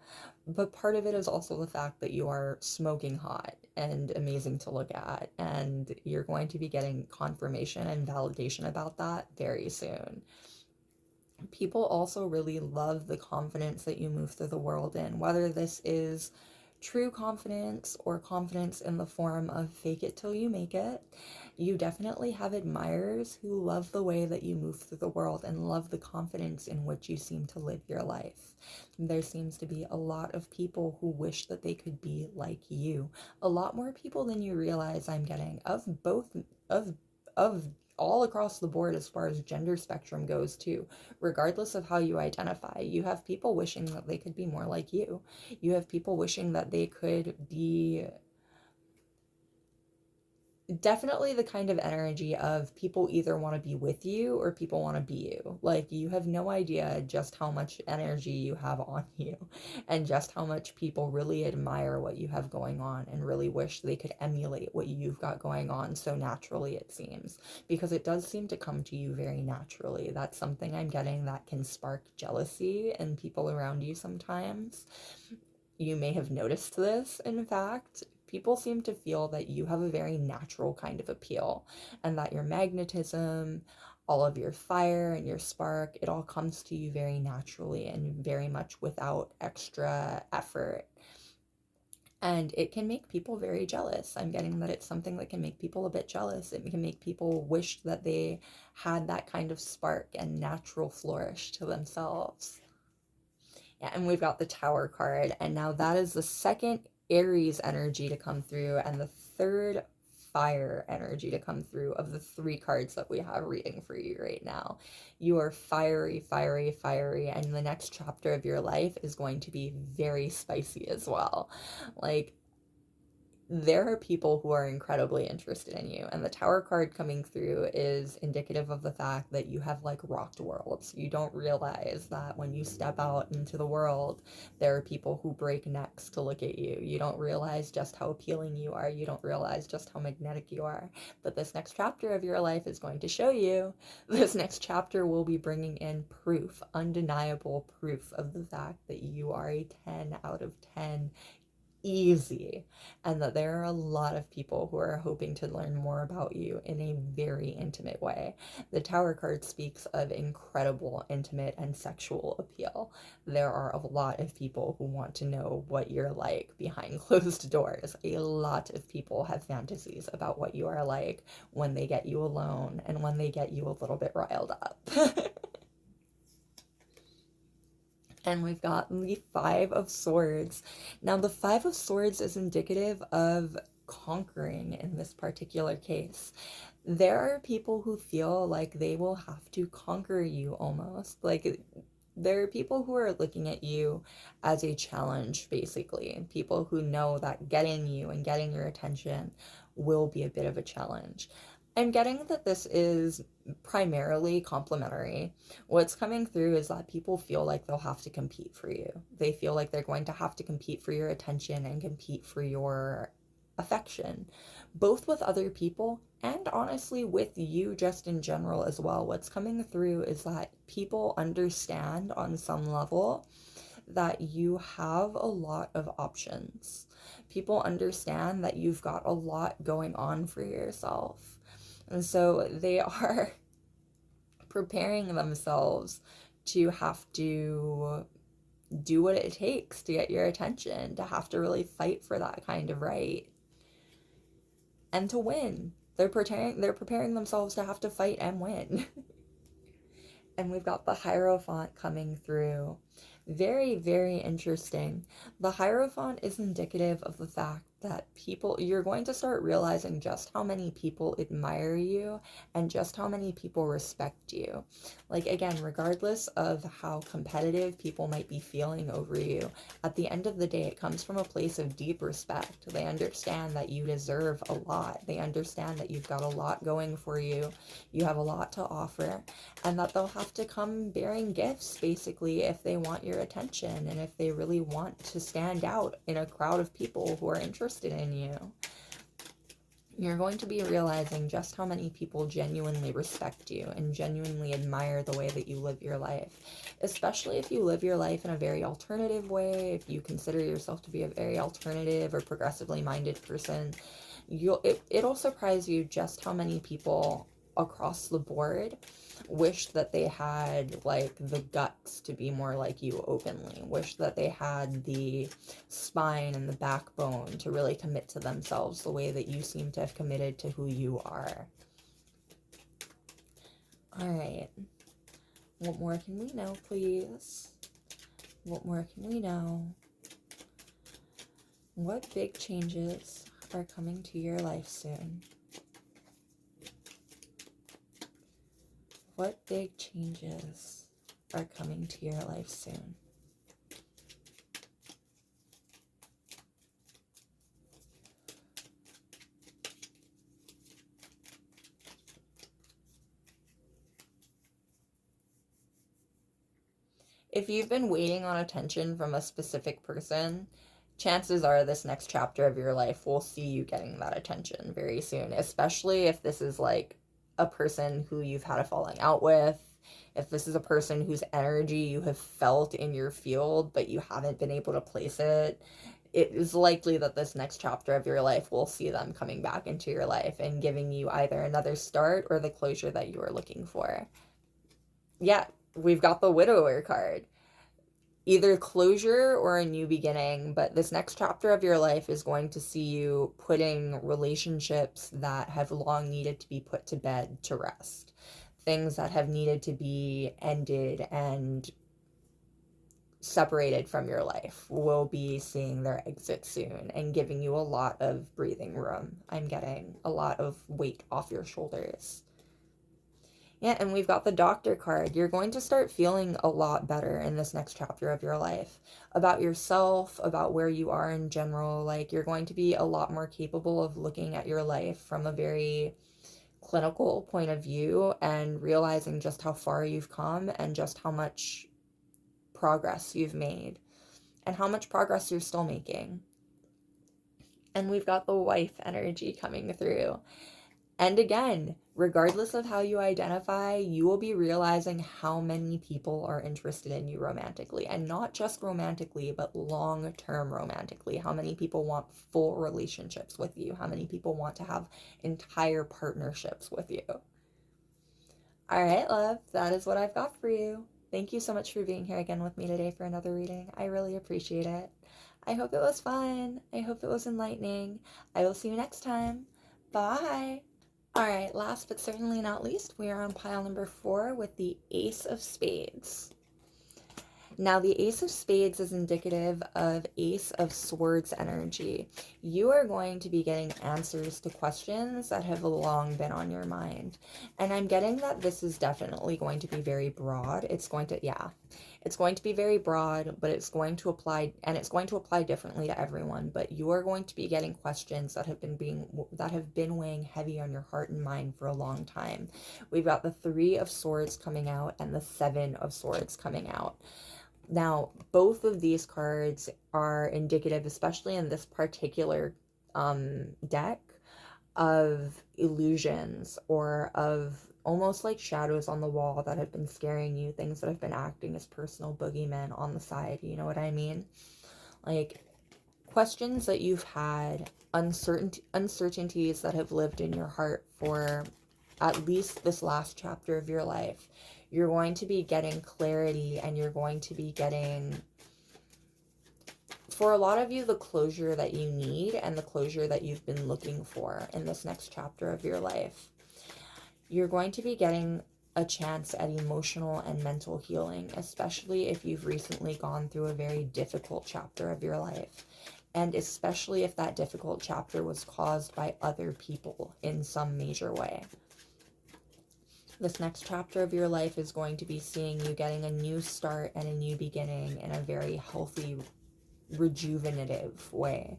but part of it is also the fact that you are smoking hot and amazing to look at, and you're going to be getting confirmation and validation about that very soon. People also really love the confidence that you move through the world in, whether this is true confidence or confidence in the form of fake it till you make it. You definitely have admirers who love the way that you move through the world and love the confidence in which you seem to live your life. There seems to be a lot of people who wish that they could be like you. A lot more people than you realize. I'm getting of both of all across the board as far as gender spectrum goes too. Regardless of how you identify, you have people wishing that they could be more like you. You have people wishing that they could be definitely the kind of energy of people either want to be with you or people want to be you. Like, you have no idea just how much energy you have on you and just how much people really admire what you have going on and really wish they could emulate what you've got going on so naturally, it seems, because it does seem to come to you very naturally. That's something I'm getting that can spark jealousy in people around you sometimes. You may have noticed this, in fact. People seem to feel that you have a very natural kind of appeal and that your magnetism, all of your fire and your spark, it all comes to you very naturally and very much without extra effort. And it can make people very jealous. I'm getting that it's something that can make people a bit jealous. It can make people wish that they had that kind of spark and natural flourish to themselves. Yeah, and we've got the Tower card, and now that is the second Aries energy to come through and the third fire energy to come through of the 3 cards that we have reading for you right now. You are fiery, fiery, fiery, and the next chapter of your life is going to be very spicy as well. Like, there are people who are incredibly interested in you, and the Tower card coming through is indicative of the fact that you have like rocked worlds. You don't realize that when you step out into the world, there are people who break necks to look at you. You don't realize just how appealing you are. You don't realize just how magnetic you are. But this next chapter of your life is going to show you. This next chapter will be bringing in proof, undeniable proof of the fact that you are a 10 out of 10 easy, and that there are a lot of people who are hoping to learn more about you in a very intimate way. The Tower card speaks of incredible intimate and sexual appeal. There are a lot of people who want to know what you're like behind closed doors. A lot of people have fantasies about what you are like when they get you alone and when they get you a little bit riled up. And we've got the 5 of Swords. Now, the 5 of Swords is indicative of conquering in this particular case. There are people who feel like they will have to conquer you almost. Like, there are people who are looking at you as a challenge, basically. People who know that getting you and getting your attention will be a bit of a challenge. I'm getting that this is primarily complimentary. What's coming through is that people feel like they'll have to compete for you. They feel like they're going to have to compete for your attention and compete for your affection, both with other people and honestly with you just in general as well. What's coming through is that people understand on some level that you have a lot of options. People understand that you've got a lot going on for yourself. And so they are preparing themselves to have to do what it takes to get your attention, to have to really fight for that kind of right, and to win. They're preparing themselves to have to fight and win. And we've got the Hierophant coming through. Very, very interesting. The Hierophant is indicative of the fact that you're going to start realizing just how many people admire you and just how many people respect you. Like, again, regardless of how competitive people might be feeling over you, at the end of the day, it comes from a place of deep respect. They understand that you deserve a lot. They understand that you've got a lot going for you. You have a lot to offer, and that they'll have to come bearing gifts, basically, if they want your attention and if they really want to stand out in a crowd of people who are interested in you. You're going to be realizing just how many people genuinely respect you and genuinely admire the way that you live your life, especially if you live your life in a very alternative way. If you consider yourself to be a very alternative or progressively minded person, it'll surprise you just how many people across the board wish that they had like the guts to be more like you openly, wish that they had the spine and the backbone to really commit to themselves the way that you seem to have committed to who you are. All right, what more can we know, please? What more can we know? What big changes are coming to your life soon? What big changes are coming to your life soon? If you've been waiting on attention from a specific person, chances are this next chapter of your life will see you getting that attention very soon, especially if this is like a person who you've had a falling out with, if this is a person whose energy you have felt in your field but you haven't been able to place it. It is likely that this next chapter of your life will see them coming back into your life and giving you either another start or the closure that you are looking for. Yeah, we've got the Widower card. either closure or a new beginning, but this next chapter of your life is going to see you putting relationships that have long needed to be put to bed to rest. Things that have needed to be ended and separated from your life will be seeing their exit soon and giving you a lot of breathing room. I'm getting a lot of weight off your shoulders. Yeah, and we've got the doctor card. You're going to start feeling a lot better in this next chapter of your life about yourself, about where you are in general. Like, you're going to be a lot more capable of looking at your life from a very clinical point of view and realizing just how far you've come and just how much progress you've made and how much progress you're still making. And we've got the wife energy coming through. And again, regardless of how you identify, you will be realizing how many people are interested in you romantically. And not just romantically, but long-term romantically. How many people want full relationships with you? How many people want to have entire partnerships with you? All right, love, that is what I've got for you. Thank you so much for being here again with me today for another reading. I really appreciate it. I hope it was fun. I hope it was enlightening. I will see you next time. Bye. All right, last but certainly not least, we are on pile number 4 with the Ace of Spades. Now, the Ace of Spades is indicative of Ace of Swords energy. You are going to be getting answers to questions that have long been on your mind. And I'm getting that this is definitely going to be very broad. It's going to be very broad, but it's going to apply, and it's going to apply differently to everyone. But you are going to be getting questions that have been weighing heavy on your heart and mind for a long time. We've got the 3 of Swords coming out and the 7 of Swords coming out. Now, both of these cards are indicative, especially in this particular deck, of illusions or of almost like shadows on the wall that have been scaring you, things that have been acting as personal boogeymen on the side, you know what I mean? Like, questions that you've had, uncertainties that have lived in your heart for at least this last chapter of your life. You're going to be getting clarity, and you're going to be getting, for a lot of you, the closure that you need and the closure that you've been looking for in this next chapter of your life. You're going to be getting a chance at emotional and mental healing, especially if you've recently gone through a very difficult chapter of your life. And especially if that difficult chapter was caused by other people in some major way. This next chapter of your life is going to be seeing you getting a new start and a new beginning in a very healthy, rejuvenative way.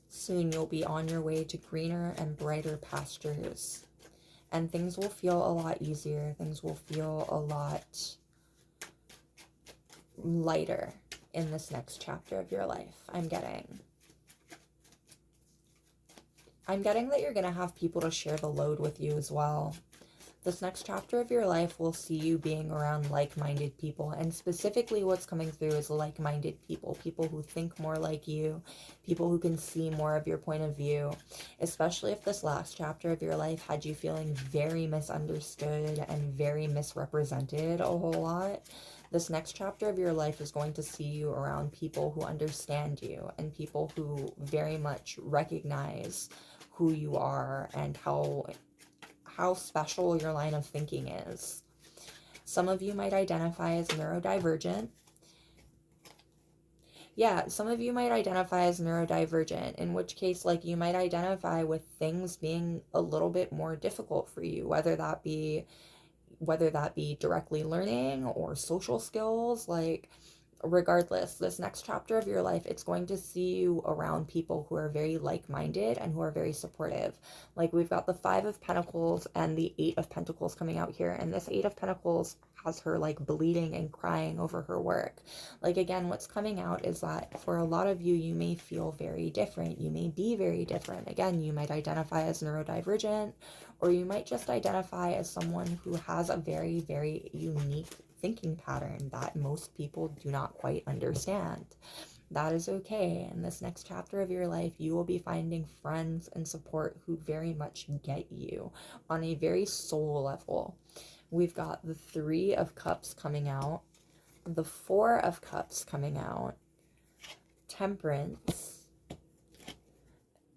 Soon you'll be on your way to greener and brighter pastures. And things will feel a lot easier. Things will feel a lot lighter in this next chapter of your life. I'm getting that you're going to have people to share the load with you as well. This next chapter of your life will see you being around like-minded people, and specifically what's coming through is like-minded people, people who think more like you, people who can see more of your point of view, especially if this last chapter of your life had you feeling very misunderstood and very misrepresented a whole lot. This next chapter of your life is going to see you around people who understand you and people who very much recognize who you are and how special your line of thinking is. Some of you might identify as neurodivergent. Yeah, some of you might identify as neurodivergent, in which case, like, you might identify with things being a little bit more difficult for you, whether that be directly learning or social skills. Like, regardless, this next chapter of your life, it's going to see you around people who are very like-minded and who are very supportive. Like, we've got the 5 of Pentacles and the 8 of Pentacles coming out here, and this 8 of Pentacles has her like bleeding and crying over her work. Like, again, what's coming out is that for a lot of you, you may feel very different. You may be very different. Again, you might identify as neurodivergent, or you might just identify as someone who has a very, very unique thinking pattern that most people do not quite understand. That is okay. In this next chapter of your life, you will be finding friends and support who very much get you on a very soul level. We've got the 3 of Cups coming out, the Four of Cups coming out, Temperance,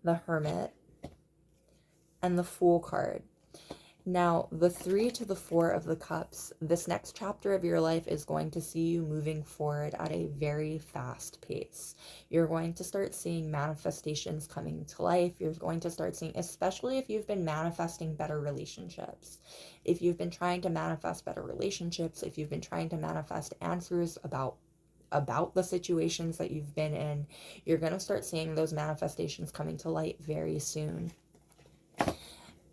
the Hermit, and the Fool card. Now, the 3 to the 4 of the cups, this next chapter of your life is going to see you moving forward at a very fast pace. You're going to start seeing manifestations coming to life. You're going to start seeing, especially if you've been manifesting better relationships. If you've been trying to manifest better relationships, if you've been trying to manifest answers about the situations that you've been in, you're going to start seeing those manifestations coming to light very soon.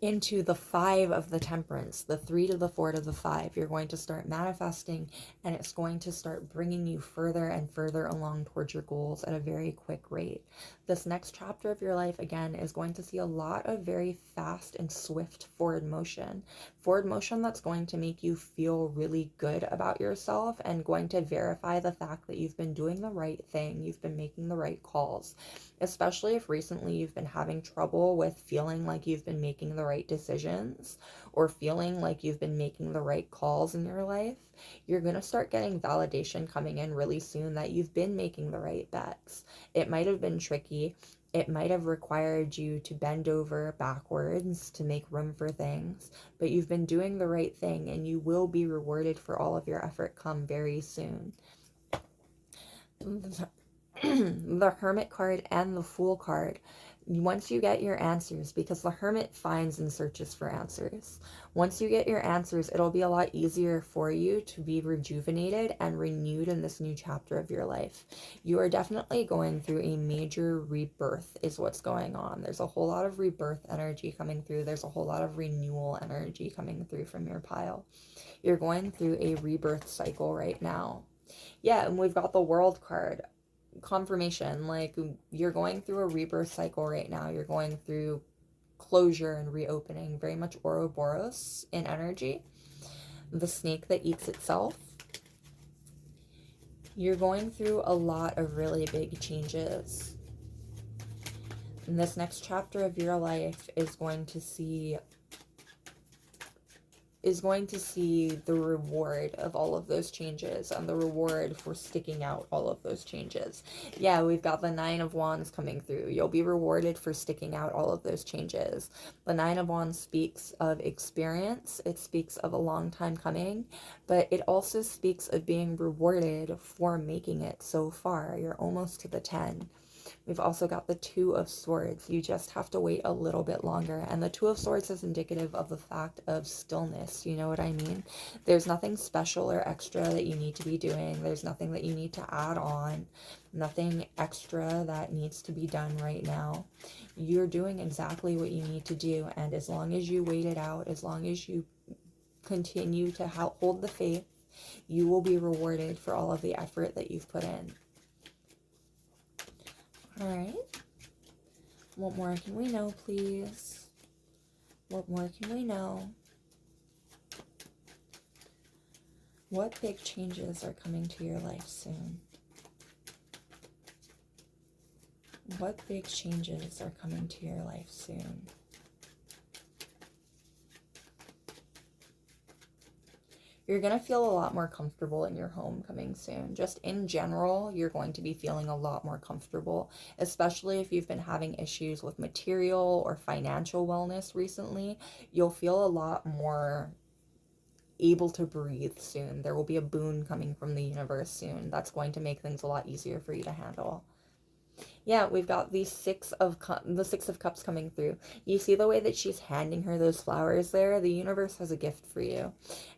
Into the 5 of the Temperance, the 3 to the 4 to the 5, you're going to start manifesting, and it's going to start bringing you further and further along towards your goals at a very quick rate. This next chapter of your life, again, is going to see a lot of very fast and swift forward motion that's going to make you feel really good about yourself and going to verify the fact that you've been doing the right thing, you've been making the right calls. Especially if recently you've been having trouble with feeling like you've been making the right decisions or feeling like you've been making the right calls in your life, you're going to start getting validation coming in really soon that you've been making the right bets. It might have been tricky. It might have required you to bend over backwards to make room for things, but you've been doing the right thing, and you will be rewarded for all of your effort come very soon. The Hermit card and the Fool card, once you get your answers, because the Hermit finds and searches for answers, once you get your answers, it'll be a lot easier for you to be rejuvenated and renewed in this new chapter of your life. You are definitely going through a major rebirth is what's going on. There's a whole lot of rebirth energy coming through. There's a whole lot of renewal energy coming through from your pile. You're going through a rebirth cycle right now. Yeah, and we've got the World card. Confirmation, like, you're going through a rebirth cycle right now. You're going through closure and reopening, very much Ouroboros in energy, the snake that eats itself. You're going through a lot of really big changes, and this next chapter of your life is going to see the reward of all of those changes and the reward for sticking out all of those changes. Yeah, we've got the 9 of Wands coming through. You'll be rewarded for sticking out all of those changes. The 9 of Wands speaks of experience. It speaks of a long time coming, but it also speaks of being rewarded for making it so far. You're almost to the 10. We've also got the 2 of Swords. You just have to wait a little bit longer. And the 2 of Swords is indicative of the fact of stillness. You know what I mean? There's nothing special or extra that you need to be doing. There's nothing that you need to add on. Nothing extra that needs to be done right now. You're doing exactly what you need to do. And as long as you wait it out, as long as you continue to hold the faith, you will be rewarded for all of the effort that you've put in. All right. What more can we know, please? What more can we know? What big changes are coming to your life soon? What big changes are coming to your life soon? You're going to feel a lot more comfortable in your home coming soon. Just in general, you're going to be feeling a lot more comfortable, especially if you've been having issues with material or financial wellness recently. You'll feel a lot more able to breathe soon. There will be a boon coming from the universe soon. That's going to make things a lot easier for you to handle. Yeah, we've got the Six of Cups coming through. You see the way that she's handing her those flowers there? The universe has a gift for you.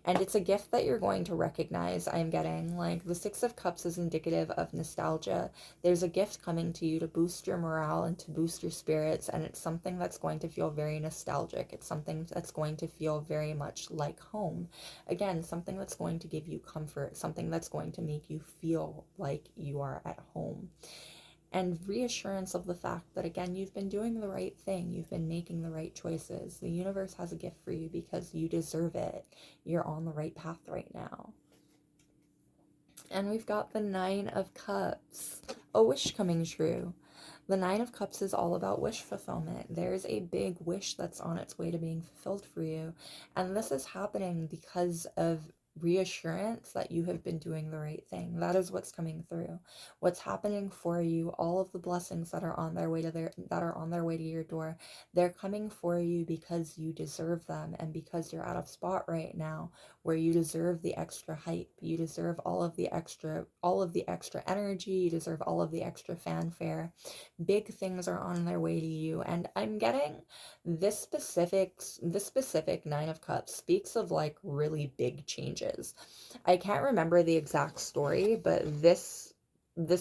And it's a gift that you're going to recognize, I'm getting. Like, the 6 of Cups is indicative of nostalgia. There's a gift coming to you to boost your morale and to boost your spirits, and it's something that's going to feel very nostalgic. It's something that's going to feel very much like home. Again, something that's going to give you comfort, something that's going to make you feel like you are at home. And reassurance of the fact that, again, you've been doing the right thing. You've been making the right choices. The universe has a gift for you because you deserve it. You're on the right path right now. And we've got the 9 of Cups. A wish coming true. The 9 of Cups is all about wish fulfillment. There's a big wish that's on its way to being fulfilled for you. And this is happening because of reassurance that you have been doing the right thing. That is what's coming through. What's happening for you, all of the blessings that are on their way to your door, they're coming for you because you deserve them, and because you're at a spot right now where you deserve the extra hype. You deserve all of the extra energy, you deserve all of the extra fanfare. Big things are on their way to you, and I'm getting this specific Nine of Cups speaks of like really big changes. I can't remember the exact story, but this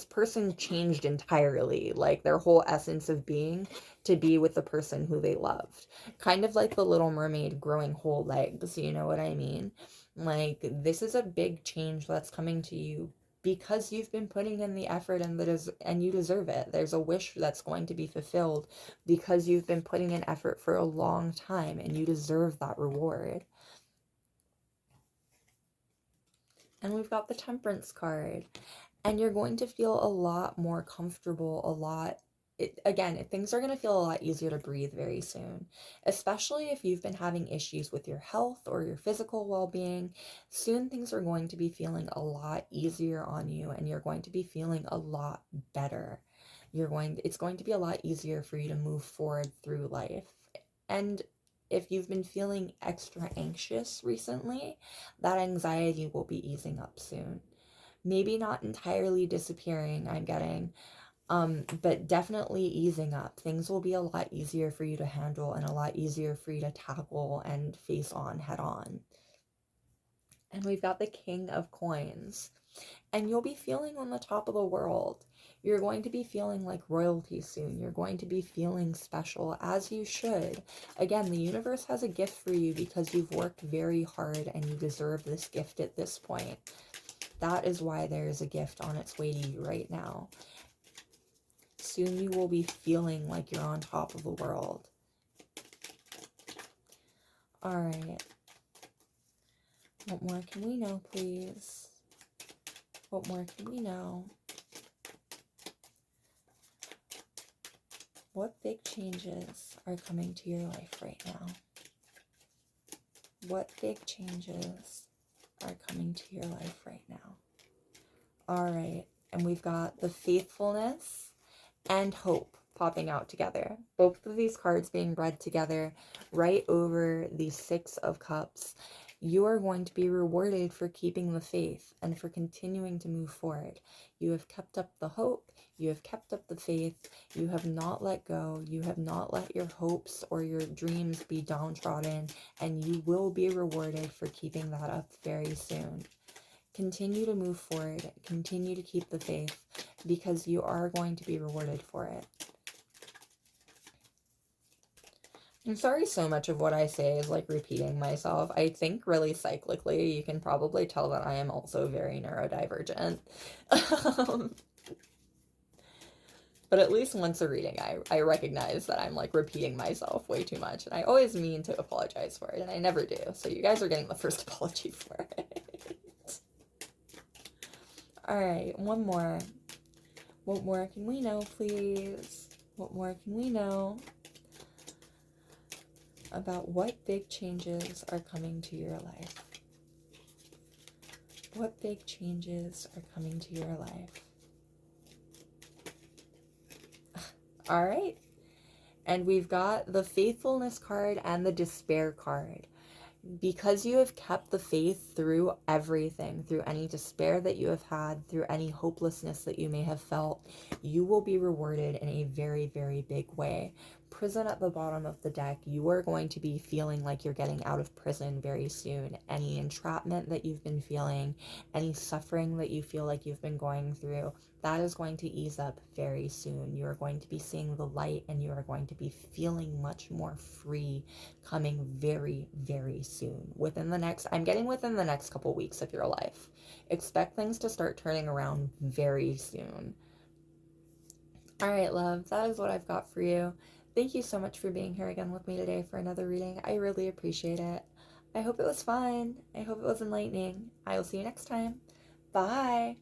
person changed entirely, like their whole essence of being, to be with the person who they loved. Kind of like the Little Mermaid growing whole legs, you know what I mean? Like, this is a big change that's coming to you because you've been putting in the effort, and you deserve it. There's a wish that's going to be fulfilled because you've been putting in effort for a long time, and you deserve that reward. And we've got the Temperance card. And you're going to feel a lot more comfortable, things are going to feel a lot easier to breathe very soon, especially if you've been having issues with your health or your physical well-being. Soon things are going to be feeling a lot easier on you, and you're going to be feeling a lot better. It's going to be a lot easier for you to move forward through life. And if you've been feeling extra anxious recently, that anxiety will be easing up soon. Maybe not entirely disappearing, I'm getting, but definitely easing up. Things will be a lot easier for you to handle, and a lot easier for you to tackle and face on head on. And we've got the King of Coins. And you'll be feeling on the top of the world. You're going to be feeling like royalty soon. You're going to be feeling special, as you should. Again, the universe has a gift for you because you've worked very hard, and you deserve this gift at this point. That is why there is a gift on its way to you right now. Soon you will be feeling like you're on top of the world. All right. What more can we know, please? What more can we know? What big changes are coming to your life right now? What big changes are coming to your life right now? All right. And we've got the Faithfulness and Hope popping out together. Both of these cards being read together right over the Six of Cups. You are going to be rewarded for keeping the faith and for continuing to move forward. You have kept up the hope. You have kept up the faith. You have not let go. You have not let your hopes or your dreams be downtrodden, and you will be rewarded for keeping that up very soon. Continue to move forward. Continue to keep the faith, because you are going to be rewarded for it. I'm sorry, so much of what I say is like repeating myself. I think really cyclically. You can probably tell that I am also very neurodivergent. But at least once a reading, I recognize that I'm like repeating myself way too much. And I always mean to apologize for it, and I never do. So you guys are getting the first apology for it. All right, one more. What more can we know, please? What more can we know about what big changes are coming to your life? What big changes are coming to your life? All right. And we've got the Faithfulness card and the Despair card. Because you have kept the faith through everything, through any despair that you have had, through any hopelessness that you may have felt, you will be rewarded in a very, very big way. Prison at the bottom of the deck, you are going to be feeling like you're getting out of prison very soon. Any entrapment that you've been feeling, any suffering that you feel like you've been going through, that is going to ease up very soon. You are going to be seeing the light, and you are going to be feeling much more free coming very, very soon. Within the next couple weeks of your life. Expect things to start turning around very soon. All right, love, that is what I've got for you. Thank you so much for being here again with me today for another reading. I really appreciate it. I hope it was fun. I hope it was enlightening. I will see you next time. Bye.